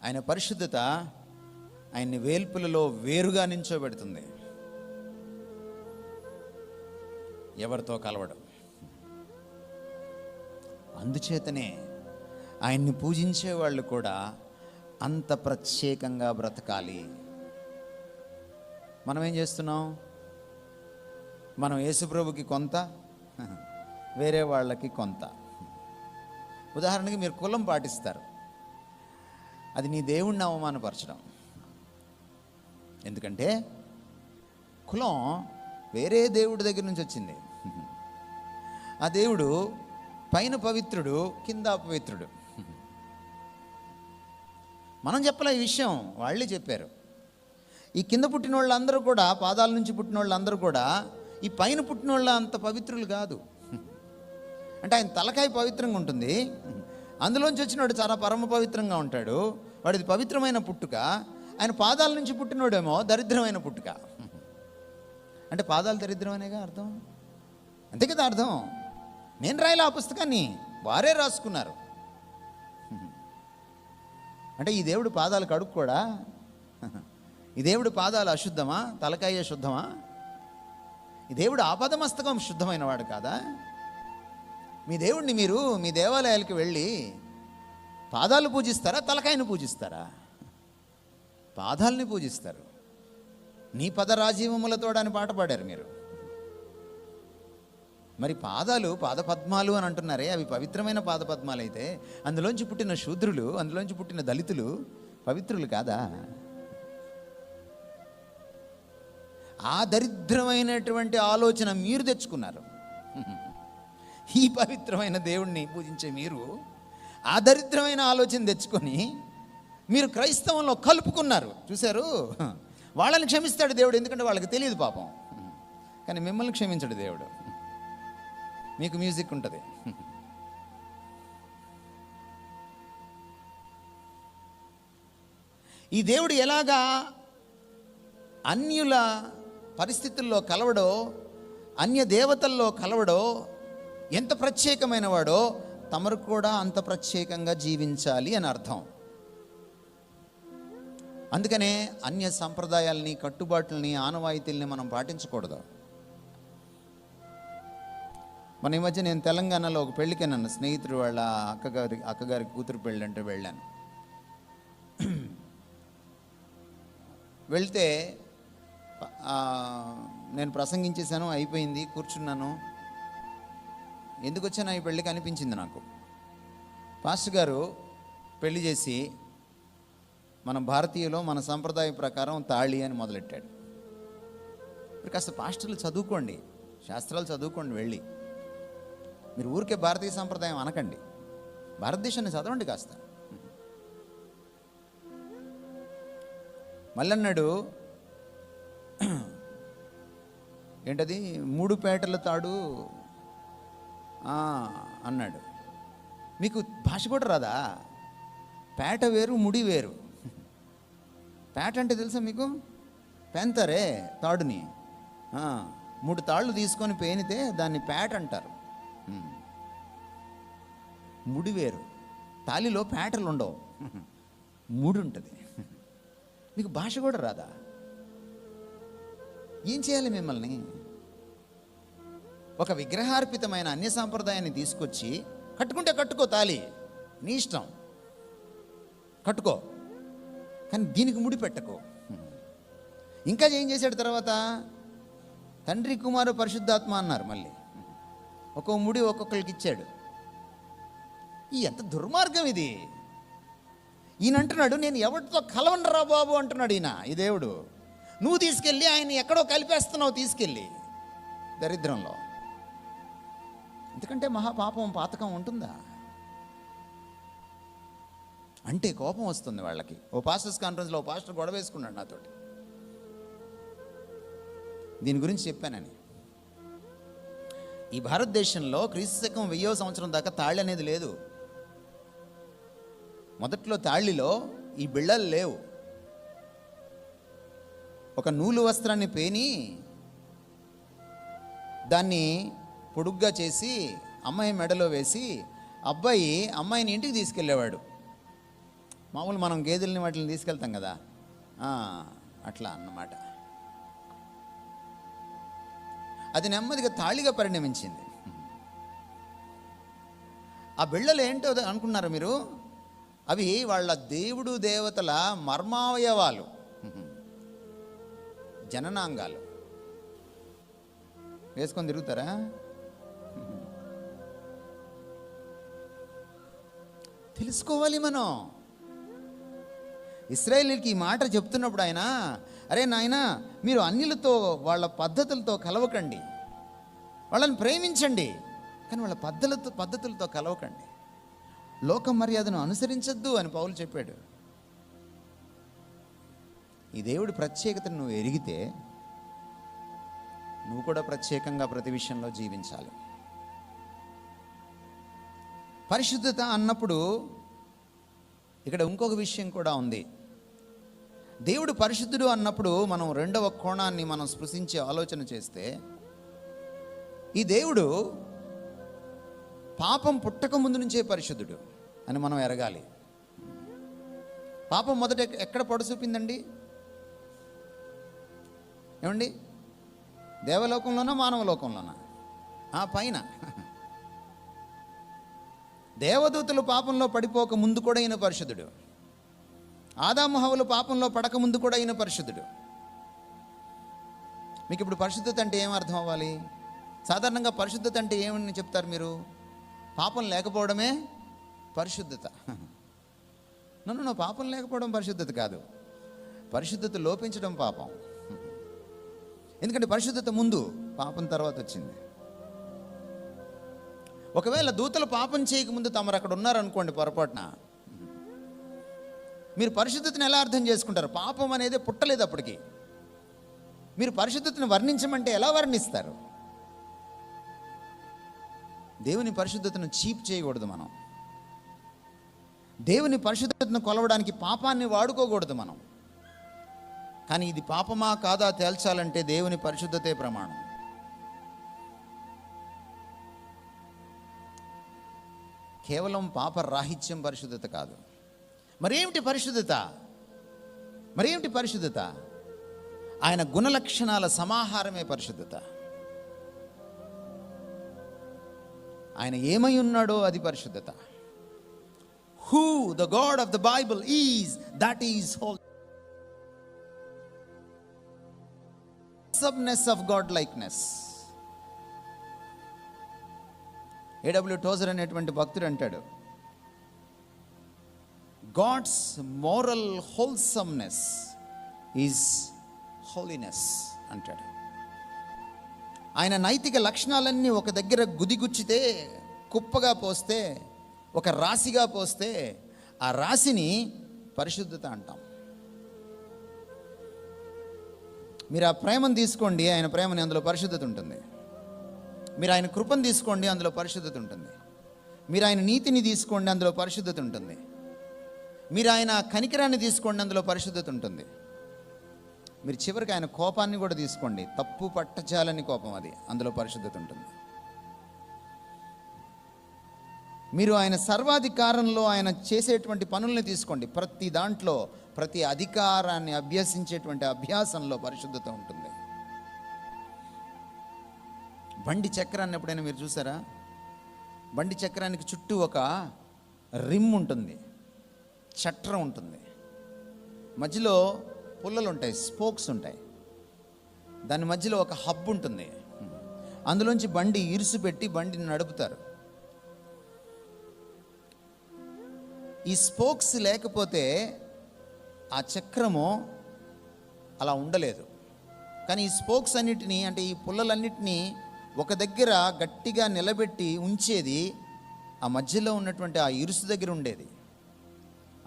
ఆయన పరిశుద్ధత ఆయన్ని వేల్పులలో వేరుగా నించోబెడుతుంది. ఎవరితో కలవడం. అందుచేతనే ఆయన్ని పూజించే వాళ్ళు కూడా అంత ప్రత్యేకంగా బ్రతకాలి. మనం ఏం చేస్తున్నాం? మనం యేసుప్రభుకి కొంత, వేరే వాళ్ళకి కొంత. ఉదాహరణకి మీరు కులం పాటిస్తారు, అది నీ దేవుణ్ణి అవమానపరచడం. ఎందుకంటే కులం వేరే దేవుడి దగ్గర నుంచి వచ్చింది. ఆ దేవుడు పైన పవిత్రుడు, కింద అపవిత్రుడు. మనం చెప్పలే ఈ విషయం, వాళ్ళే చెప్పారు. ఈ కింద పుట్టిన వాళ్ళందరూ కూడా, పాదాల నుంచి పుట్టిన వాళ్ళందరూ కూడా ఈ పైన పుట్టిన వాళ్ళ అంత పవిత్రులు కాదు. అంటే ఆయన తలకాయ పవిత్రంగా ఉంటుంది, అందులోంచి వచ్చినవాడు చాలా పరమ పవిత్రంగా ఉంటాడు. వాడిది పవిత్రమైన పుట్టుక. ఆయన పాదాల నుంచి పుట్టినోడేమో దరిద్రమైన పుట్టుక. అంటే పాదాలు దరిద్రమనేగా అర్థం, అంతే కదా అర్థం. నేను రాయలే ఆ పుస్తకాన్ని, వారే రాసుకున్నారు. అంటే ఈ దేవుడు పాదాలు కడుక్కోడా? ఈ దేవుడు పాదాలు అశుద్ధమా? తలకాయ శుద్ధమా? ఈ దేవుడు ఆపదమస్తకం శుద్ధమైన వాడు కాదా? మీ దేవుడిని మీరు మీ దేవాలయాలకు వెళ్ళి పాదాలు పూజిస్తారా, తలకాయను పూజిస్తారా? పాదాలని పూజిస్తారు. నీ పద రాజీవములతో అని పాట పాడారు మీరు. మరి పాదాలు పాదపద్మాలు అని అంటున్నారే, అవి పవిత్రమైన పాదపద్మాలు అయితే అందులోంచి పుట్టిన శూద్రులు, అందులోంచి పుట్టిన దళితులు పవిత్రులు కాదా? ఆ దరిద్రమైనటువంటి ఆలోచన మీరు తెచ్చుకున్నారు. ఈ పవిత్రమైన దేవుణ్ణి పూజించే మీరు ఆ దరిద్రమైన ఆలోచన తెచ్చుకొని మీరు క్రైస్తవంలో కలుపుకున్నారు. చూశారు? వాళ్ళని క్షమిస్తాడు దేవుడు, ఎందుకంటే వాళ్ళకి తెలియదు పాపం. కానీ మిమ్మల్ని క్షమించడు దేవుడు. మీకు మ్యూజిక్ ఉంటుంది. ఈ దేవుడు ఎలాగా అన్యుల పరిస్థితుల్లో కలవడో, అన్య దేవతల్లో కలవడో, ఎంత ప్రత్యేకమైన వాడో తమరు కూడా అంత ప్రత్యేకంగా జీవించాలి అని అర్థం. అందుకనే అన్య సంప్రదాయాల్ని, కట్టుబాట్లని, ఆనవాయితీల్ని మనం పాటించకూడదు. మన ఈ మధ్య నేను తెలంగాణలో ఒక పెళ్ళికి నన్ను స్నేహితుడు వాళ్ళ అక్కగారి కూతురు పెళ్ళి అంటే వెళ్ళాను. వెళ్తే నేను ప్రసంగించేశాను, అయిపోయింది, కూర్చున్నాను. ఎందుకు వచ్చాను ఈ పెళ్ళికి అనిపించింది నాకు. పాస్టర్ గారు పెళ్లి చేసి మన భారతీయులో మన సంప్రదాయం ప్రకారం తాళి అని మొదలెట్టాడు. ఇప్పుడు కాస్త పాస్టర్లు చదువుకోండి, శాస్త్రాలు చదువుకోండి. వెళ్ళి మీరు ఊరికే భారతీయ సంప్రదాయం అనకండి, భారతదేశాన్ని చదవండి కాస్త. మళ్ళన్నాడు, ఏంటది 3 పేటల తాడు అన్నాడు. మీకు భాష కూడా రాదా? పేట వేరు, ముడి వేరు. పేట అంటే తెలుసా మీకు? పెంతారే తాడుని, 3 తాళ్ళు తీసుకొని పేనితే దాన్ని పేట అంటారు. ముడి వేరు. తాలిలో పేటలు ఉండవు, ముడి ఉంటుంది. మీకు భాష కూడా రాదా? ఏం చేయాలి మిమ్మల్ని? ఒక విగ్రహార్పితమైన అన్య సాంప్రదాయాన్ని తీసుకొచ్చి కట్టుకుంటే కట్టుకో, తాలి నీ ఇష్టం, కట్టుకో, కానీ దీనికి ముడి పెట్టకో. ఇంకా ఏం చేశాడు తర్వాత? తండ్రి, కుమారు, పరిశుద్ధాత్మ అన్నారు. మళ్ళీ ఒక్కో ముడి ఒక్కొక్కరికి ఇచ్చాడు. ఈ ఎంత దుర్మార్గం ఇది! ఈయన అంటున్నాడు, నేను ఎవరితో కలవనరా బాబు అంటున్నాడు ఈయన, ఈ దేవుడు. నువ్వు తీసుకెళ్ళి ఆయన ఎక్కడో కలిపేస్తున్నావు, తీసుకెళ్ళి దరిద్రంలో. ఎందుకంటే మహాపాపం, పాతకం ఉంటుందా అంటే కోపం వస్తుంది వాళ్ళకి. ఓ పాస్టర్స్ కాన్ఫరెన్స్లో ఓ పాస్టర్ గొడవ వేసుకున్నాడు నాతోటి, దీని గురించి చెప్పానని. ఈ భారతదేశంలో క్రీస్తు శకం 1000వ సంవత్సరం దాకా తాళి అనేది లేదు. మొదట్లో తాళిలో ఈ బిళ్ళలు లేవు. ఒక నూలు వస్త్రాన్ని పేని దాన్ని పొడుగ్గా చేసి అమ్మాయి మెడలో వేసి అబ్బాయి అమ్మాయిని ఇంటికి తీసుకెళ్ళేవాడు. మామూలు మనం గేదెల్ని వాటిని తీసుకెళ్తాం కదా, అట్లా అన్నమాట. అది నెమ్మదిగా తాళిగా పరిణమించింది. ఆ బిళ్ళలు ఏంటో అనుకున్నారు మీరు? అవి వాళ్ళ దేవుడు దేవతల మర్మావయవాలు, జననాంగాలు. వేసుకొని తిరుగుతారా? తెలుసుకోవాలి మనం. ఇశ్రాయేలీయులకి ఈ మాట చెప్తున్నప్పుడు ఆయన, అరే నాయనా, మీరు అన్యులతో వాళ్ళ పద్ధతులతో కలవకండి, వాళ్ళని ప్రేమించండి, కానీ వాళ్ళ పద్ధతులతో కలవకండి, లోక మర్యాదను అనుసరించద్దు అని పౌలు చెప్పాడు. ఈ దేవుడి ప్రత్యేకతను నువ్వు ఎరిగితే నువ్వు కూడా ప్రత్యేకంగా ప్రతి విషయంలో జీవించాలి. పరిశుద్ధత అన్నప్పుడు ఇక్కడ ఇంకొక విషయం కూడా ఉంది. దేవుడు పరిశుద్ధుడు అన్నప్పుడు మనం రెండవ కోణాన్ని మనం స్పృశించే ఆలోచన చేస్తే, ఈ దేవుడు పాపం పుట్టక ముందు నుంచే పరిశుద్ధుడు అని మనం ఎరగాలి. పాపం మొదట ఎక్కడ పొడసూపిందండి? ఏమండి? దేవలోకంలోనా మానవలోకంలోనా? పైన. దేవదూతలు పాపంలో పడిపోక ముందు కూడా అయిన పరిశుద్ధుడు, ఆదాము హవ్వలు పాపంలో పడక ముందు కూడా అయిన పరిశుద్ధుడు. మీకు ఇప్పుడు పరిశుద్ధత అంటే ఏం అర్థం అవ్వాలి? సాధారణంగా పరిశుద్ధత అంటే ఏమని చెప్తారు మీరు? పాపం లేకపోవడమే పరిశుద్ధత. నన్ను పాపం లేకపోవడం పరిశుద్ధత కాదు, పరిశుద్ధత లోపించడం పాపం. ఎందుకంటే పరిశుద్ధత ముందు, పాపం తర్వాత వచ్చింది. ఒకవేళ దూతలు పాపం చేయకముందు తమరు అక్కడ ఉన్నారనుకోండి, పొరపాటున మీరు పరిశుద్ధతను ఎలా అర్థం చేసుకుంటారు? పాపం అనేది పుట్టలేదు అప్పటికి. మీరు పరిశుద్ధతను వర్ణించమంటే ఎలా వర్ణిస్తారు? దేవుని పరిశుద్ధతను చీప్ చేయకూడదు మనం. దేవుని పరిశుద్ధతను కొలవడానికి పాపాన్ని వాడుకోకూడదు మనం. కానీ ఇది పాపమా కాదా తేల్చాలంటే దేవుని పరిశుద్ధతే ప్రమాణం. కేవలం పాపరాహిత్యం పరిశుద్ధత కాదు. మరేమిటి పరిశుద్ధత? మరేమిటి పరిశుద్ధత? ఆయన గుణలక్షణాల సమాహారమే పరిశుద్ధత. ఆయన ఏమై ఉన్నాడో అది పరిశుద్ధత. Who the God of the Bible is, that is whole. సబ్నెస్ of God likeness. A.W. Tozer అనేటువంటి భక్తుడు అంటాడు, God's moral wholesomeness is holiness అంటాడు. ఆయన నైతిక లక్షణాలన్నీ ఒక దగ్గర గుదిగుచ్చితే, కుప్పగా పోస్తే, ఒక రాశిగా పోస్తే, ఆ రాశిని పరిశుద్ధత అంటాం. మీరు ఆ ప్రేమను తీసుకోండి, ఆయన ప్రేమని, అందులో పరిశుద్ధత ఉంటుంది. మీరు ఆయన కృపను తీసుకోండి, అందులో పరిశుద్ధత ఉంటుంది. మీరు ఆయన నీతిని తీసుకోండి, అందులో పరిశుద్ధత ఉంటుంది. మీరు ఆయన కనికరాన్ని తీసుకోండి, అందులో పరిశుద్ధత ఉంటుంది. మీరు చివరికి ఆయన కోపాన్ని కూడా తీసుకోండి, తప్పు పట్టచాలని కోపం, అది, అందులో పరిశుద్ధత ఉంటుంది. మీరు ఆయన సర్వాధికారంలో ఆయన చేసేటువంటి పనుల్ని తీసుకోండి, ప్రతి దాంట్లో, ప్రతి అధికారాన్ని అభ్యసించేటువంటి అభ్యాసంలో పరిశుద్ధత ఉంటుంది. బండి చక్రాన్ని ఎప్పుడైనా మీరు చూసారా? బండి చక్రానికి చుట్టూ ఒక రిమ్ ఉంటుంది, చట్రం ఉంటుంది, మధ్యలో పుల్లలు ఉంటాయి, స్పోక్స్ ఉంటాయి, దాని మధ్యలో ఒక హబ్ ఉంటుంది. అందులోంచి బండి ఇరుసు పెట్టి బండిని నడుపుతారు. ఈ స్పోక్స్ లేకపోతే ఆ చక్రము అలా ఉండలేదు. కానీ ఈ స్పోక్స్ అన్నిటినీ, అంటే ఈ పుల్లలన్నిటినీ ఒక దగ్గర గట్టిగా నిలబెట్టి ఉంచేది ఆ మధ్యలో ఉన్నటువంటి ఆ ఇరుసు దగ్గర ఉండేది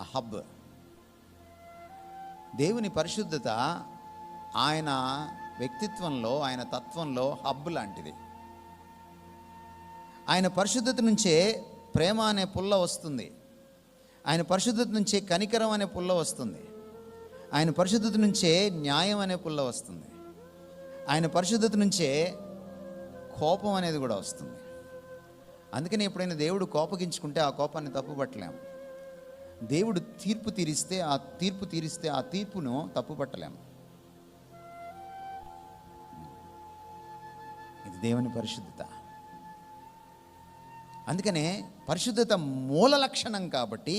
ఆ హబ్. దేవుని పరిశుద్ధత ఆయన వ్యక్తిత్వంలో, ఆయన తత్వంలో హబ్ లాంటిది. ఆయన పరిశుద్ధత నుంచే ప్రేమ అనే పుల్ల వస్తుంది. ఆయన పరిశుద్ధత నుంచే కనికరం అనే పుల్ల వస్తుంది. ఆయన పరిశుద్ధత నుంచే న్యాయం అనే పుల్ల వస్తుంది. ఆయన పరిశుద్ధత నుంచే కోపం అనేది కూడా వస్తుంది. అందుకని ఎప్పుడైనా దేవుడు కోపగించుకుంటే ఆ కోపాన్ని తప్పుపట్టలేము. దేవుడు తీర్పు తీరిస్తే ఆ తీర్పును తప్పుపట్టలేము. ఇది దేవుని పరిశుద్ధత. అందుకనే పరిశుద్ధత మూల లక్షణం కాబట్టి,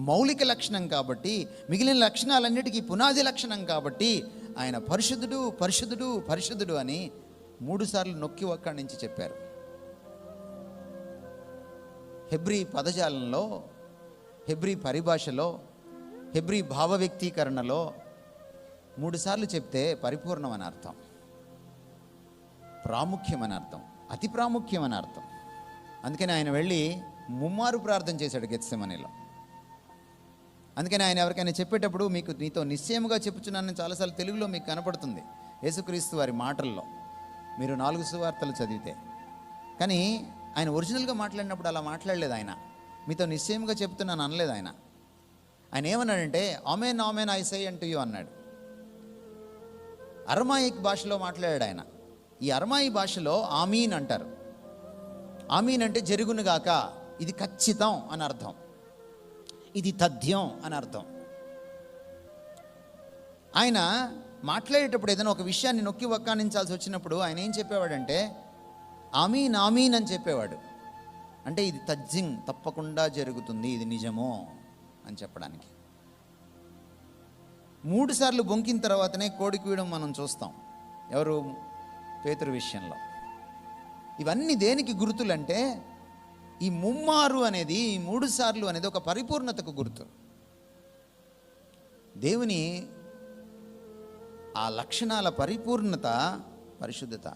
మౌలిక లక్షణం కాబట్టి, మిగిలిన లక్షణాలన్నిటికీ పునాది లక్షణం కాబట్టి ఆయన పరిశుద్ధుడు పరిశుద్ధుడు పరిశుద్ధుడు అని 3 సార్లు నొక్కి ఒక్కడి నుంచి చెప్పారు. హెబ్రీ పదజాలంలో, హెబ్రీ పరిభాషలో, హెబ్రీ భావ వ్యక్తీకరణలో 3 సార్లు చెప్తే పరిపూర్ణం అని అర్థం, ప్రాముఖ్యం అని అర్థం, అతి ప్రాముఖ్యం అని అర్థం. అందుకని ఆయన వెళ్ళి 3 మారు ప్రార్థన చేశాడు గెత్సెమనీలో. అందుకని ఆయన ఎవరికైనా చెప్పేటప్పుడు నీతో నిశ్చయముగా చెప్పుచున్నానని చాలాసార్లు తెలుగులో మీకు కనపడుతుంది యేసుక్రీస్తు వారి మాటల్లో, మీరు 4 సువార్తలు చదివితే. కానీ ఆయన ఒరిజినల్గా మాట్లాడినప్పుడు అలా మాట్లాడలేదు. ఆయన మీతో నిశ్చయముగా చెప్తున్నాను అనలేదు. ఆయన ఏమన్నాడంటే amen amen I say unto you అన్నాడు. అరమాయిక్ భాషలో మాట్లాడాడు ఆయన. ఈ అరమాయి భాషలో ఆమీన్ అంటారు. ఆమీన్ అంటే జరుగునుగాక, ఇది ఖచ్చితం అని అర్థం, ఇది తథ్యం అని అర్థం. ఆయన మాట్లాడేటప్పుడు ఏదైనా ఒక విషయాన్ని నొక్కి వక్కానించాల్సి వచ్చినప్పుడు ఆయన ఏం చెప్పేవాడంటే ఆమీన్ ఆమీన్ అని చెప్పేవాడు. అంటే ఇది తప్పకుండా జరుగుతుంది, ఇది నిజమో అని చెప్పడానికి. 3 సార్లు బొంకిన తర్వాతనే కోడి కూయడం మనం చూస్తాం. ఎవరు? పేతురు విషయంలో. ఇవన్నీ దేనికి గుర్తులంటే ఈ 3 మారు అనేది, ఈ 3 సార్లు అనేది ఒక పరిపూర్ణతకు గుర్తు. దేవుని ఆ లక్షణాల పరిపూర్ణత పరిశుద్ధత.